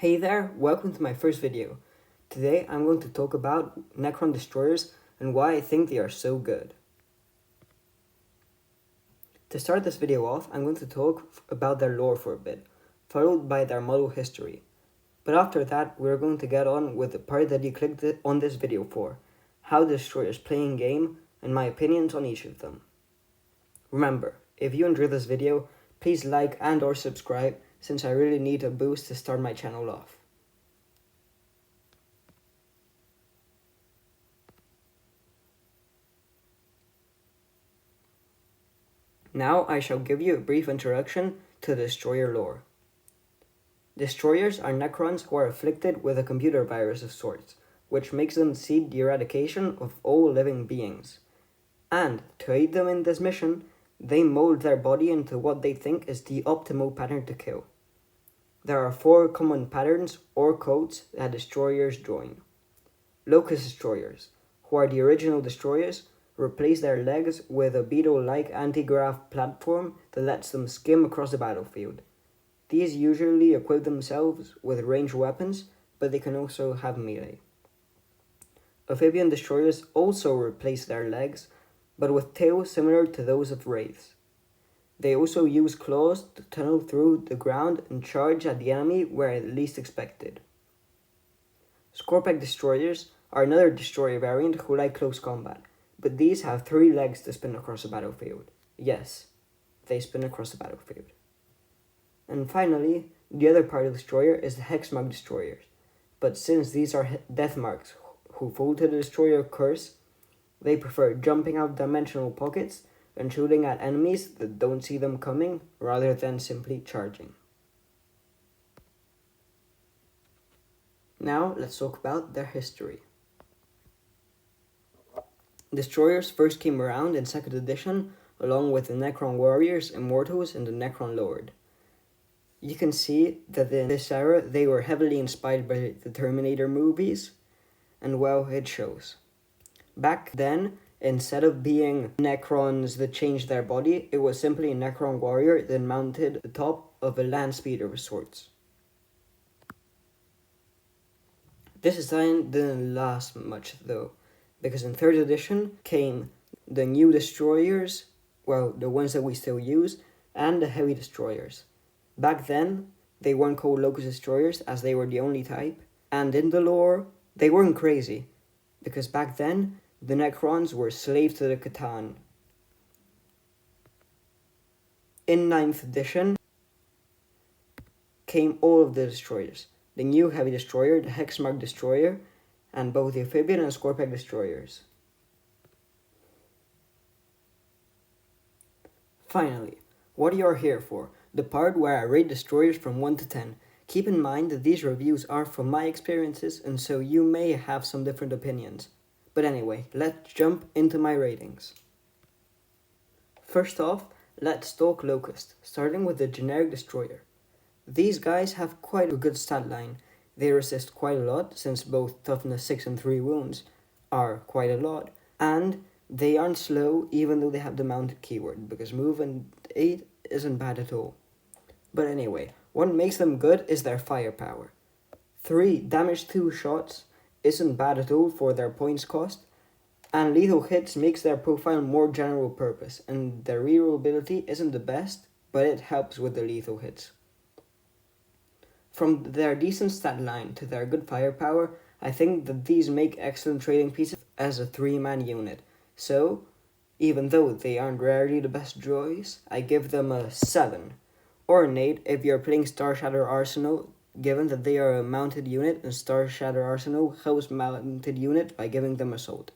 Hey there, welcome to my first video. Today I'm going to talk about Necron destroyers and why I think they are so good. To start this video off, I'm going to talk about their lore for a bit, followed by their model history. But after that, we're going to get on with the part that you clicked on this video for, how the destroyers play in game and my opinions on each of them. Remember, if you enjoyed this video, please like and or subscribe since I really need a boost to start my channel off. Now I shall give you a brief introduction to the destroyer lore. Destroyers are necrons who are afflicted with a computer virus of sorts, which makes them seek the eradication of all living beings. And, to aid them in this mission, they mold their body into what they think is the optimal pattern to kill. There are 4 common patterns or codes that destroyers join. Locust destroyers, who are the original destroyers, replace their legs with a beetle-like anti-grav platform that lets them skim across the battlefield. These usually equip themselves with ranged weapons, but they can also have melee. Amphibian destroyers also replace their legs, but with tails similar to those of wraiths. They also use claws to tunnel through the ground and charge at the enemy where least expected. Scorpion destroyers are another destroyer variant who like close combat, but these have 3 legs to spin across the battlefield. Yes, they spin across the battlefield. And finally, the other part of the destroyer is the hexmark destroyers, but since these are death marks who fall to the destroyer curse, they prefer jumping out dimensional pockets and shooting at enemies that don't see them coming rather than simply charging. Now let's talk about their history. Destroyers first came around in 2nd edition along with the Necron Warriors, Immortals, and the Necron Lord. You can see that in this era they were heavily inspired by the Terminator movies, and well, it shows. Back then, instead of being Necrons that changed their body, it was simply a Necron warrior that mounted the top of a land speeder of sorts. This design didn't last much though, because in 3rd edition came the new destroyers, well, the ones that we still use, and the heavy destroyers. Back then, they weren't called Locust destroyers as they were the only type, and in the lore, they weren't crazy, because back then, the Necrons were slaves to the Catan. In 9th edition came all of the destroyers, the new heavy destroyer, the hexmark destroyer, and both the amphibian and scorpion destroyers. Finally, what you are here for, the part where I rate destroyers from 1 to 10. Keep in mind that these reviews are from my experiences and so you may have some different opinions. But anyway, let's jump into my ratings. First off, let's talk Locust, starting with the generic destroyer. These guys have quite a good stat line. They resist quite a lot, since both toughness 6 and 3 wounds are quite a lot, and they aren't slow even though they have the mounted keyword, because move and 8 isn't bad at all. But anyway, what makes them good is their firepower. 3 damage 2 shots isn't bad at all for their points cost, and lethal hits makes their profile more general purpose, and their reroll ability isn't the best, but it helps with the lethal hits. From their decent stat line to their good firepower, I think that these make excellent trading pieces as a 3-man unit, so even though they aren't rarely the best choice, I give them a 7, or an 8 if you're playing Star Shatter Arsenal, given that they are a mounted unit and Star Shatter Arsenal helps mounted unit by giving them assault.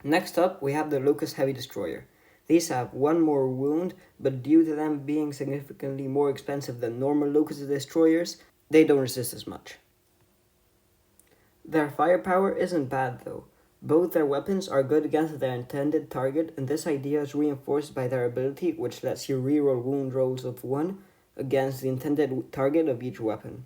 Next up, we have the Locust Heavy Destroyer. These have 1 more wound, but due to them being significantly more expensive than normal Locust Destroyers, they don't resist as much. Their firepower isn't bad though. Both their weapons are good against their intended target, and this idea is reinforced by their ability, which lets you reroll wound rolls of 1 against the intended target of each weapon.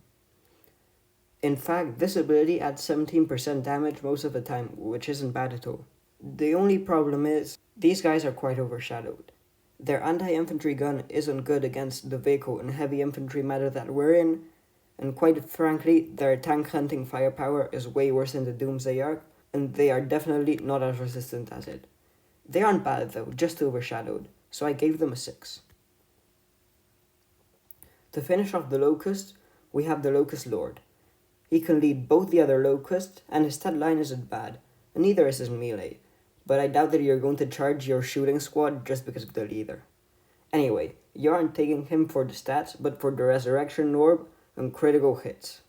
In fact, this ability adds 17% damage most of the time, which isn't bad at all. The only problem is, these guys are quite overshadowed. Their anti-infantry gun isn't good against the vehicle and heavy infantry meta that we're in, and quite frankly, their tank hunting firepower is way worse than the Doomsday arc, and they are definitely not as resistant as it. They aren't bad though, just overshadowed, so I gave them a 6. To finish off the Locust, we have the Locust Lord. He can lead both the other Locusts, and his stat line isn't bad, and neither is his melee, but I doubt that you're going to charge your shooting squad just because of the leader. Anyway, you aren't taking him for the stats, but for the Resurrection Orb and critical hits.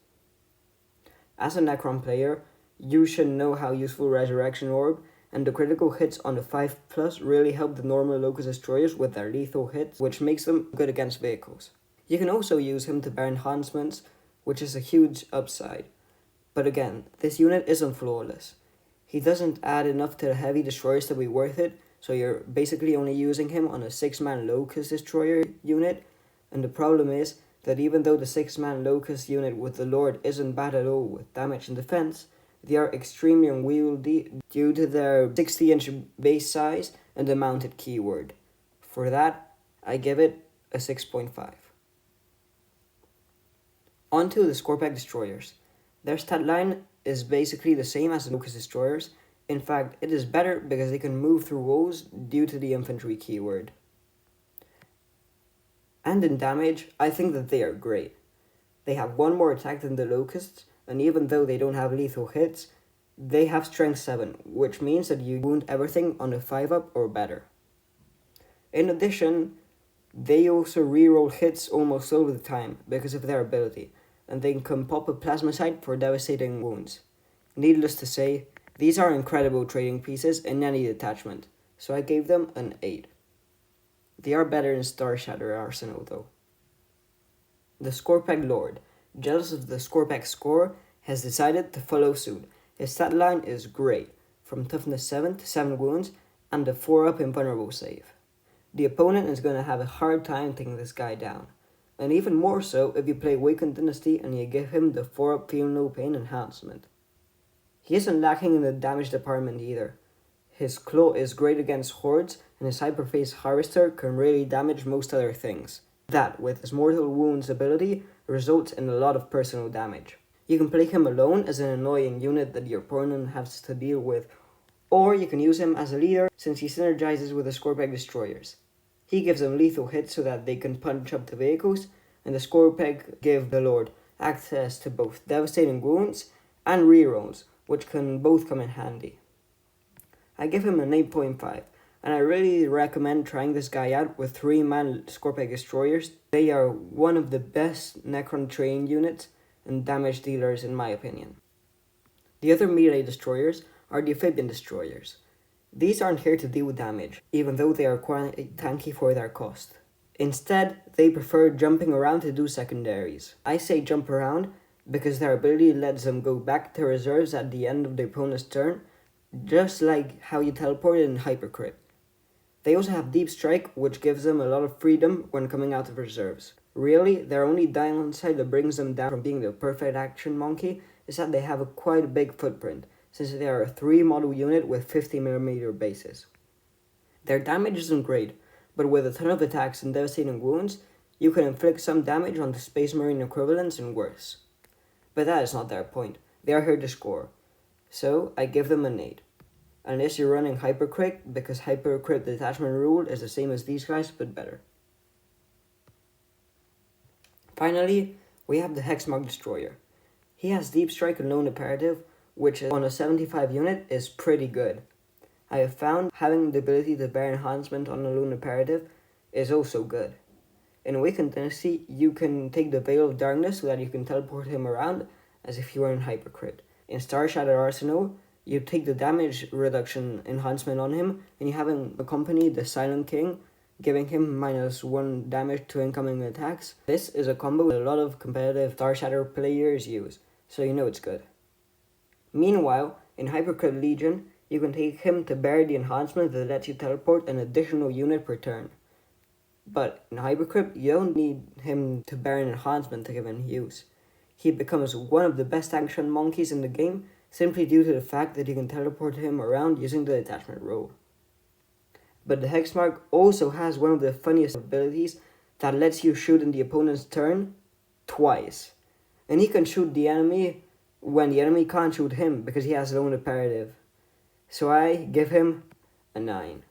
As a Necron player, you should know how useful Resurrection Orb and the critical hits on the 5+ really help the normal Locust Destroyers with their lethal hits, which makes them good against vehicles. You can also use him to bear enhancements, which is a huge upside. But again, this unit isn't flawless. He doesn't add enough to the heavy destroyers to be worth it, so you're basically only using him on a 6-man Locust Destroyer unit, and the problem is that even though the 6-man Locust unit with the Lord isn't bad at all with damage and defense, they are extremely unwieldy due to their 60-inch base size and the mounted keyword. For that, I give it a 6.5. On to the Scorpack Destroyers. Their stat line is basically the same as the Locust Destroyers. In fact, it is better because they can move through walls due to the infantry keyword. And in damage, I think that they are great. They have 1 more attack than the Locusts, and even though they don't have lethal hits, they have strength 7, which means that you wound everything on a 5-up or better. In addition, they also reroll hits almost all the time because of their ability, and they can pop a plasmacite for devastating wounds. Needless to say, these are incredible trading pieces in any detachment, so I gave them an 8. They are better in Star Shatter Arsenal though. The Scorpack Lord, jealous of the Scorpack score, has decided to follow suit. His stat line is great, from toughness 7 to 7 wounds and a 4-up invulnerable save. The opponent is going to have a hard time taking this guy down, and even more so if you play Awakened Dynasty and you give him the 4-up Feel No Pain enhancement. He isn't lacking in the damage department either. His Claw is great against hordes, and his Hyperphase Harvester can really damage most other things. That, with his Mortal Wounds ability, results in a lot of personal damage. You can play him alone as an annoying unit that your opponent has to deal with, or you can use him as a leader since he synergizes with the Scorpack Destroyers. He gives them lethal hits so that they can punch up the vehicles, and the Scorpack give the Lord access to both devastating wounds and rerolls, which can both come in handy. I give him an 8.5, and I really recommend trying this guy out with 3-man Scorpack Destroyers. They are one of the best Necron training units and damage dealers in my opinion. The other melee destroyers are the Amphibian Destroyers. These aren't here to deal damage, even though they are quite tanky for their cost. Instead, they prefer jumping around to do secondaries. I say jump around because their ability lets them go back to reserves at the end of the opponent's turn, just like how you teleport in Hypercrit. They also have Deep Strike, which gives them a lot of freedom when coming out of reserves. Really, their only downside that brings them down from being the perfect action monkey is that they have quite a big footprint, since they are a 3-model unit with 50mm bases. Their damage isn't great, but with a ton of attacks and devastating wounds, you can inflict some damage on the Space Marine equivalents and worse. But that is not their point. They are here to score. So I give them an 8. Unless you're running Hypercrit, because Hypercrit detachment rule is the same as these guys, but better. Finally, we have the Hexmark Destroyer. He has Deep Strike and Lone Imperative, which on a 75 unit is pretty good. I have found having the ability to bear enhancement on a Lone Imperative is also good. In Awakened Dynasty, you can take the Veil of Darkness so that you can teleport him around as if you were in Hypercrit. In Star Shatter Arsenal, you take the damage reduction enhancement on him, and you have him accompany the Silent King, giving him -1 damage to incoming attacks. This is a combo that a lot of competitive Star Shatter players use, so you know it's good. Meanwhile, in Hypercrit Legion, you can take him to bear the enhancement that lets you teleport an additional unit per turn. But in Hypercrit, you don't need him to bear an enhancement to give him use. He becomes one of the best action monkeys in the game, simply due to the fact that you can teleport him around using the detachment rule. But the Hexmark also has one of the funniest abilities that lets you shoot in the opponent's turn twice. and he can shoot the enemy when the enemy can't shoot him because he has low imperative. So I give him a 9.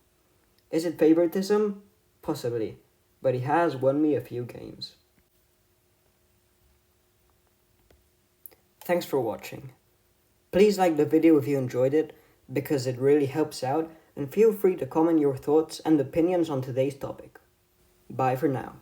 Is it favoritism? Possibly, but he has won me a few games. Thanks for watching. Please like the video if you enjoyed it, because it really helps out, and feel free to comment your thoughts and opinions on today's topic. Bye for now.